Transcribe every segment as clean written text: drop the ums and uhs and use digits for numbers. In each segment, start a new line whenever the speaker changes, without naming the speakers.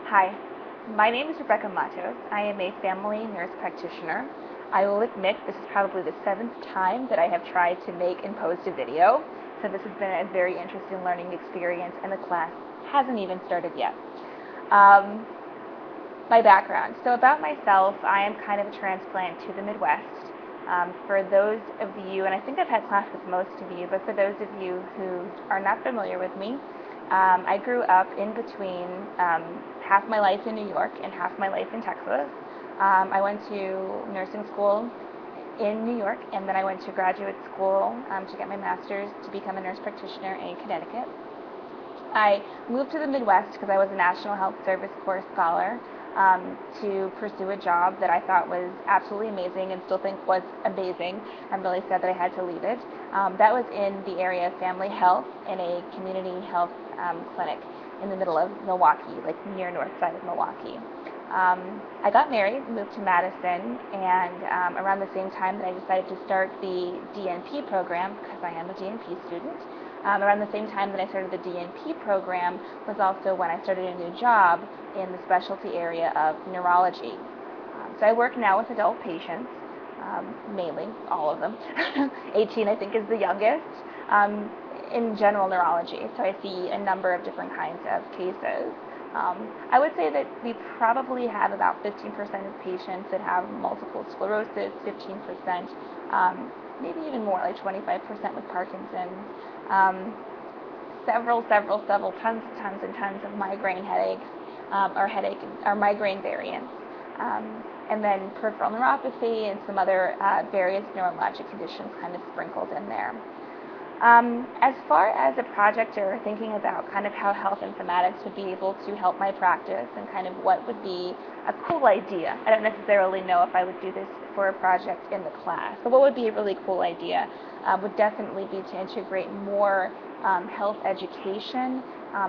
Hi, my name is Rebecca Matos. I am a family nurse practitioner. I will admit this is probably the seventh time that I have tried to make and post a video, so this has been a very interesting learning experience, and the class hasn't even started yet. Um, my background. So about myself, I am kind of a transplant to the Midwest. For those of you, and I think I've had class with most of you, but for those of you who are not familiar with me, I grew up in between half my life in New York and half my life in Texas. I went to nursing school in New York, and then I went to graduate school to get my master's to become a nurse practitioner in Connecticut. I moved to the Midwest because I was a National Health Service Corps scholar to pursue a job that I thought was absolutely amazing and still think was amazing. I'm really sad that I had to leave it. That was in the area of family health in a community health clinic in the middle of Milwaukee, like near north side of Milwaukee. I got married, moved to Madison, and around the same time that I decided to start the DNP program, because I am a DNP student, around the same time that I started the DNP program was also when I started a new job in the specialty area of neurology. So I work now with adult patients, mainly, all of them. 18 I think is the youngest, in general neurology. So I see a number of different kinds of cases. I would say that we probably have about 15% of patients that have multiple sclerosis, 15%, maybe even more, like 25% with Parkinson's, several tons and tons of migraine headaches, or migraine variants, and then peripheral neuropathy and some other various neurologic conditions kind of sprinkled in there. As far as a project or thinking about kind of how health informatics would be able to help my practice and kind of what would be a cool idea, I don't necessarily know if I would do this for a project in the class, but what would be a really cool idea would definitely be to integrate more health education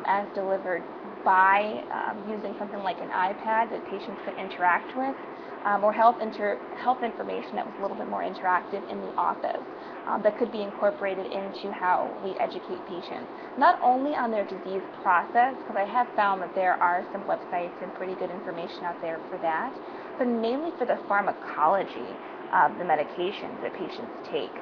as delivered by using something like an iPad that patients could interact with, or health information that was a little bit more interactive in the office. That could be incorporated into how we educate patients, not only on their disease process, because I have found that there are some websites and pretty good information out there for that, but mainly for the pharmacology of the medications that patients take.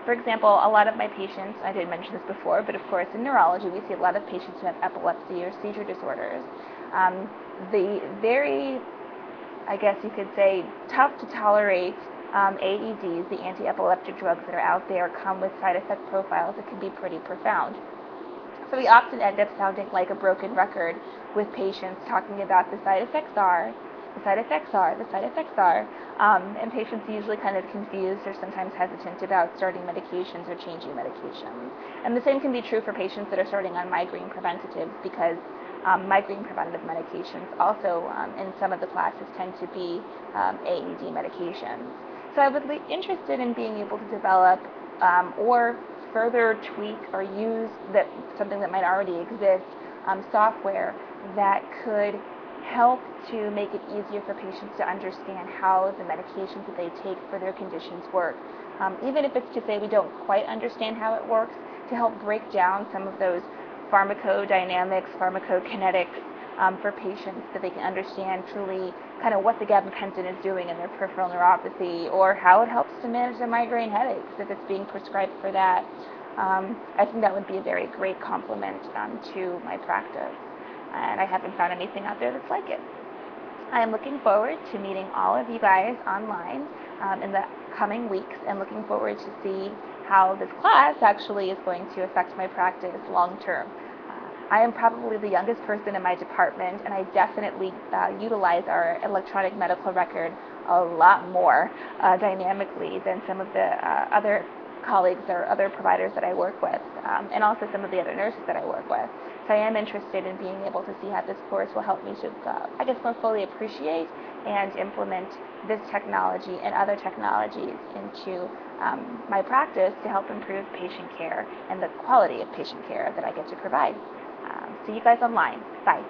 For example, a lot of my patients, I did mention this before, but of course in neurology we see a lot of patients who have epilepsy or seizure disorders. The very, I guess you could say, tough to tolerate AEDs, the anti-epileptic drugs that are out there, come with side effect profiles that can be pretty profound. So we often end up sounding like a broken record with patients talking about the side effects are, the side effects are, the side effects are, and patients are usually kind of confused or sometimes hesitant about starting medications or changing medications. And the same can be true for patients that are starting on migraine preventatives, because migraine preventative medications also in some of the classes tend to be AED medications. So I would be interested in being able to develop or further tweak or use something that might already exist, software that could help to make it easier for patients to understand how the medications that they take for their conditions work. Even if it's to say we don't quite understand how it works, to help break down some of those pharmacodynamics, pharmacokinetics for patients, so they can understand truly kind of what the gabapentin is doing in their peripheral neuropathy, or how it helps to manage their migraine headaches if it's being prescribed for that. I think that would be a very great complement to my practice, and I haven't found anything out there that's like it. I am looking forward to meeting all of you guys online in the coming weeks, and looking forward to see how this class actually is going to affect my practice long term. I am probably the youngest person in my department, and I definitely utilize our electronic medical record a lot more dynamically than some of the other colleagues or other providers that I work with, and also some of the other nurses that I work with. So I am interested in being able to see how this course will help me to, I guess, more fully appreciate and implement this technology and other technologies into my practice to help improve patient care and the quality of patient care that I get to provide. See you guys online. Bye.